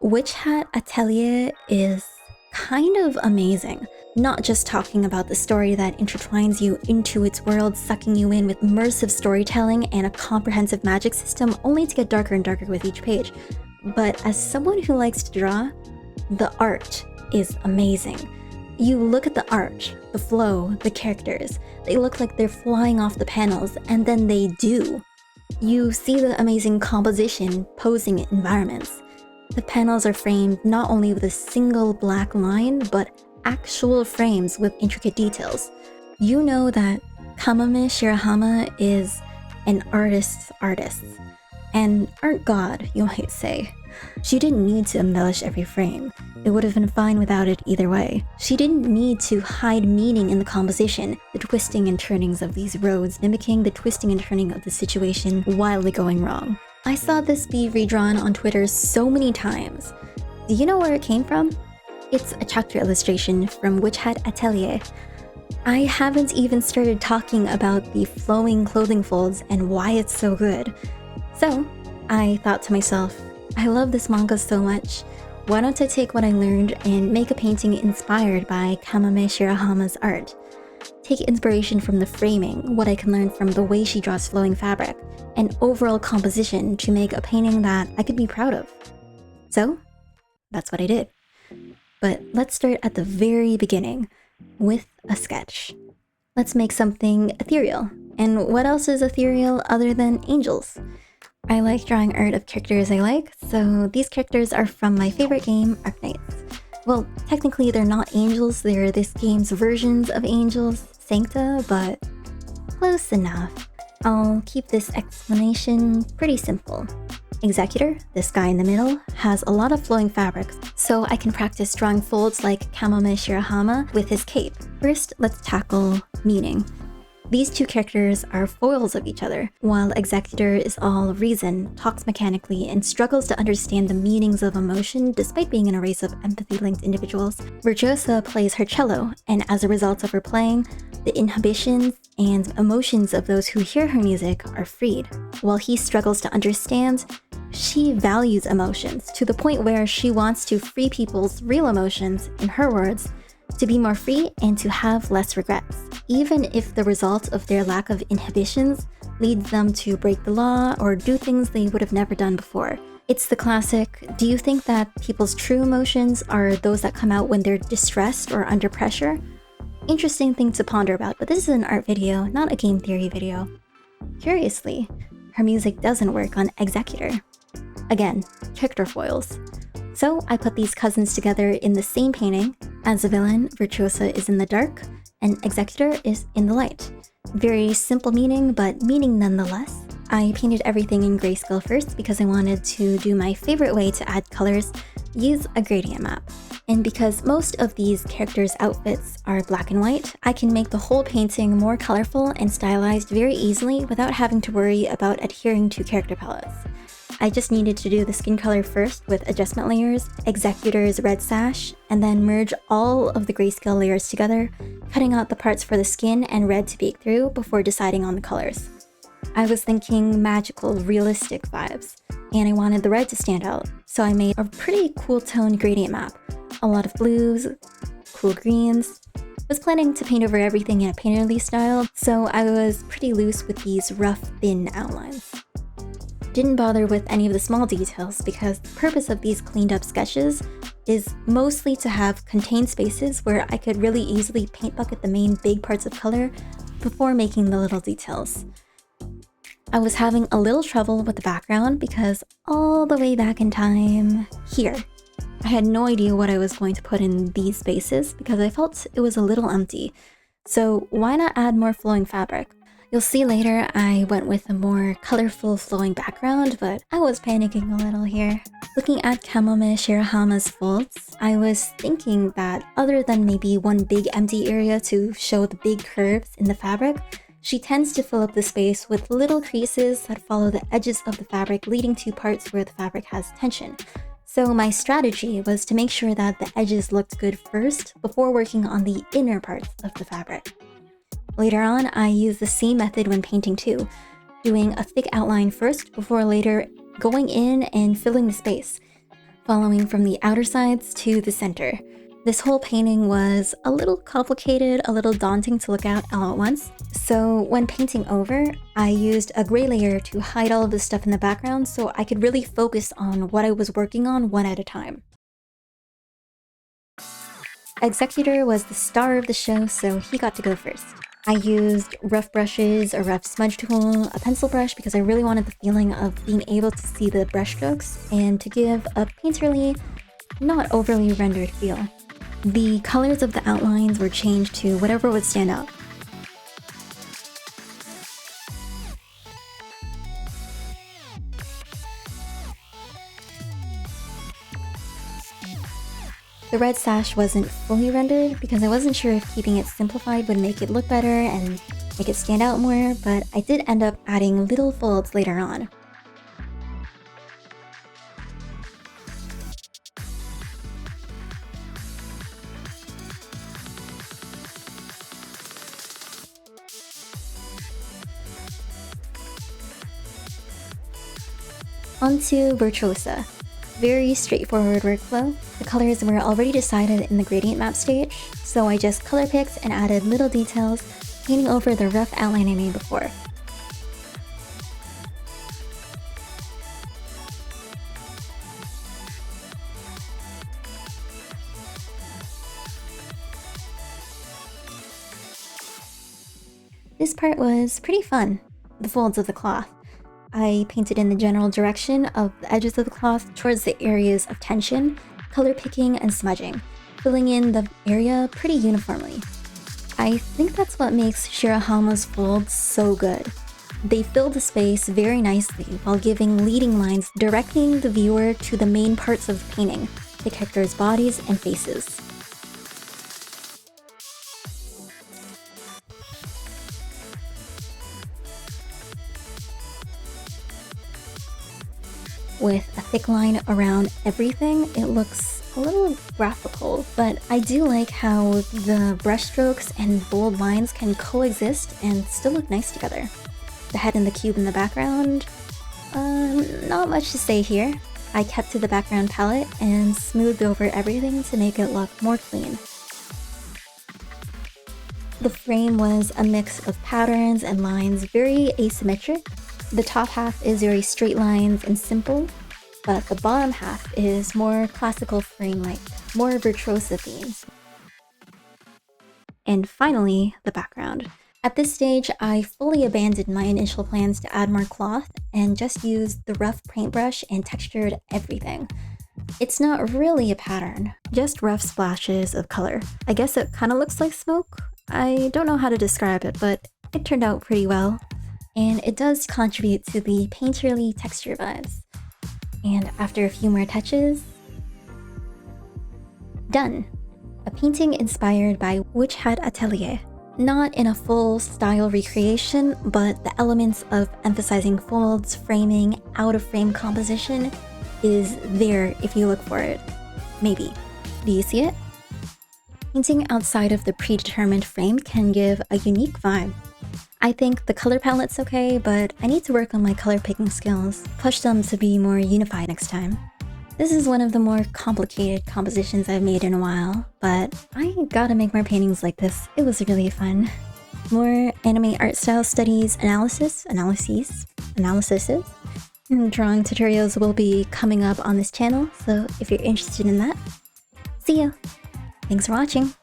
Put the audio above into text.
Witch Hat Atelier is kind of amazing. Not just talking about the story that intertwines you into its world, sucking you in with immersive storytelling and a comprehensive magic system only to get darker and darker with each page, but as someone who likes to draw, the art is amazing. You look at the art, the flow, the characters, they look like they're flying off the panels, and then they do. You see the amazing composition, posing environments. The panels are framed not only with a single black line, but actual frames with intricate details. You know that Kamome Shirahama is an artist's artist. An art god, you might say. She didn't need to embellish every frame. It would have been fine without it either way. She didn't need to hide meaning in the composition, the twisting and turnings of these roads mimicking the twisting and turning of the situation wildly going wrong. I saw this be redrawn on Twitter so many times. Do you know where it came from? It's a chapter illustration from Witch Hat Atelier. I haven't even started talking about the flowing clothing folds and why it's so good. So, I thought to myself, I love this manga so much. Why don't I take what I learned and make a painting inspired by Kamome Shirahama's art? Take inspiration from the framing, what I can learn from the way she draws flowing fabric, and overall composition to make a painting that I could be proud of. So, that's what I did. But let's start at the very beginning with a sketch. Let's make something ethereal. And what else is ethereal other than angels? I like drawing art of characters I like, so these characters are from my favorite game, Arknights. Well, technically they're not angels, they're this game's versions of angels, Sancta, but close enough. I'll keep this explanation pretty simple. Executor, this guy in the middle, has a lot of flowing fabrics, so I can practice drawing folds like Kamome Shirahama with his cape. First, let's tackle meaning. These two characters are foils of each other. While Executor is all reason, talks mechanically, and struggles to understand the meanings of emotion despite being in a race of empathy-linked individuals, Virtuosa plays her cello, and as a result of her playing, the inhibitions and emotions of those who hear her music are freed. While he struggles to understand, she values emotions to the point where she wants to free people's real emotions, in her words, to be more free and to have less regrets, even if the result of their lack of inhibitions leads them to break the law or do things they would have never done before. It's the classic, do you think that people's true emotions are those that come out when they're distressed or under pressure? Interesting thing to ponder about, but this is an art video, not a game theory video. Curiously, her music doesn't work on Executor. Again, character foils. So I put these cousins together in the same painting. As a villain, Virtuosa is in the dark, and Executor is in the light. Very simple meaning, but meaning nonetheless. I painted everything in grayscale first because I wanted to do my favorite way to add colors, use a gradient map. And because most of these characters' outfits are black and white, I can make the whole painting more colorful and stylized very easily without having to worry about adhering to character palettes. I just needed to do the skin color first with adjustment layers, Executor's red sash, and then merge all of the grayscale layers together, cutting out the parts for the skin and red to bake through before deciding on the colors. I was thinking magical, realistic vibes, and I wanted the red to stand out, so I made a pretty cool tone gradient map. A lot of blues, cool greens. I was planning to paint over everything in a painterly style, so I was pretty loose with these rough, thin outlines. Didn't bother with any of the small details because the purpose of these cleaned up sketches is mostly to have contained spaces where I could really easily paint bucket the main big parts of color before making the little details. I was having a little trouble with the background because all the way back in time, here, I had no idea what I was going to put in these spaces because I felt it was a little empty. So why not add more flowing fabric? You'll see later I went with a more colorful flowing background, but I was panicking a little here. Looking at Kamome Shirahama's folds, I was thinking that other than maybe one big empty area to show the big curves in the fabric, she tends to fill up the space with little creases that follow the edges of the fabric, leading to parts where the fabric has tension. So my strategy was to make sure that the edges looked good first before working on the inner parts of the fabric. Later on, I used the same method when painting too, doing a thick outline first before later going in and filling the space. following from the outer sides to the center. This whole painting was a little complicated, a little daunting to look at all at once. So when painting over, I used a gray layer to hide all of the stuff in the background so I could really focus on what I was working on one at a time. Executor was the star of the show, so he got to go first. I used rough brushes, a rough smudge tool, a pencil brush because I really wanted the feeling of being able to see the brush strokes and to give a painterly, not overly rendered feel. The colors of the outlines were changed to whatever would stand out. The red sash wasn't fully rendered because I wasn't sure if keeping it simplified would make it look better and make it stand out more, but I did end up adding little folds later on. Onto Virtuosa. Very straightforward workflow. The colors were already decided in the gradient map stage, so I just color picked and added little details, painting over the rough outline I made before. This part was pretty fun, the folds of the cloth. I painted in the general direction of the edges of the cloth towards the areas of tension, color picking, and smudging, filling in the area pretty uniformly. I think that's what makes Shirahama's folds so good. They fill the space very nicely while giving leading lines directing the viewer to the main parts of the painting, the characters' bodies and faces. With a thick line around everything, it looks a little graphical, but I do like how the brushstrokes and bold lines can coexist and still look nice together. The head and the cube in the background, not much to say here. I kept to the background palette and smoothed over everything to make it look more clean. The frame was a mix of patterns and lines, very asymmetric. The top half is very straight lines and simple, but the bottom half is more classical frame-like, more virtuosa themes. And finally, the background. At this stage, I fully abandoned my initial plans to add more cloth and just used the rough paintbrush and textured everything. It's not really a pattern, just rough splashes of color. I guess it kind of looks like smoke. I don't know how to describe it, but it turned out pretty well. And it does contribute to the painterly texture vibes. And after a few more touches, done! A painting inspired by Witch Hat Atelier. Not in a full style recreation, but the elements of emphasizing folds, framing, out-of-frame composition is there if you look for it. Maybe. Do you see it? Painting outside of the predetermined frame can give a unique vibe. I think the color palette's okay, but I need to work on my color picking skills, push them to be more unified next time. This is one of the more complicated compositions I've made in a while, but I gotta make more paintings like this. It was really fun. More anime art style studies, analyses, and drawing tutorials will be coming up on this channel, so if you're interested in that, see ya! Thanks for watching!